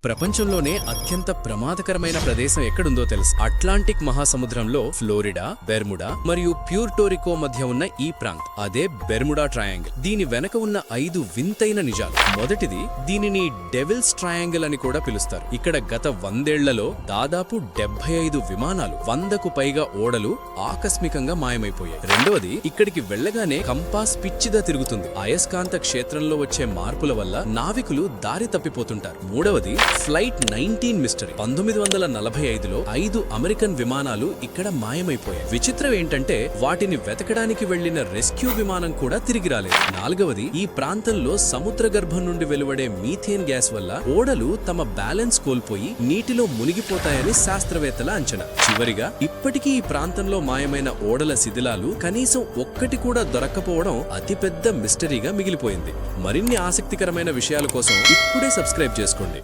ప్రపంచంలోనే అత్యంత ప్రమాదకరమైన ప్రదేశం ఎక్కడుందో తెలుసు. అట్లాంటిక్ మహాసముద్రంలో ఫ్లోరిడా, బెర్ముడా మరియు ప్యూర్టోరికో మధ్య ఉన్న ఈ ప్రాంతం అదే బెర్ముడా ట్రయాంగిల్. దీని వెనక ఉన్న 5 వింతైన నిజాలు. మొదటిది, దీనిని డెవిల్స్ ట్రయాంగిల్ అని కూడా పిలుస్తారు. ఇక్కడ గత 100 ఏళ్లలో దాదాపు 75 విమానాలు, 100కు పైగా ఓడలు ఆకస్మికంగా మాయమైపోయాయి. రెండవది, ఇక్కడికి వెళ్లగానే కంపాస్ పిచ్చిగా తిరుగుతుంది. అయస్కాంత క్షేత్రంలో వచ్చే మార్పుల వల్ల నావికులు దారి తప్పిపోతుంటారు. మూడవది, ఫ్లైట్ 19 మిస్టరీ. 1945లో 5 అమెరికన్ విమానాలు ఇక్కడ మాయమైపోయాయి. విచిత్రం ఏంటంటే వాటిని వెతకడానికి వెళ్లిన రెస్క్యూ విమానం కూడా తిరిగి రాలేదు. నాలుగవది, ఈ ప్రాంతంలో సముద్ర గర్భం నుండి వెలువడే మీథేన్ గ్యాస్ వల్ల ఓడలు తమ బ్యాలెన్స్ కోల్పోయి నీటిలో మునిగిపోతాయని శాస్త్రవేత్తల అంచనా. చివరిగా, ఇప్పటికీ ఈ ప్రాంతంలో మాయమైన ఓడల శిథిలాలు కనీసం ఒక్కటి కూడా దొరక్కపోవడం అతిపెద్ద మిస్టరీగా మిగిలిపోయింది. మరిన్ని ఆసక్తికరమైన విషయాల కోసం ఇప్పుడే సబ్స్క్రైబ్ చేసుకోండి.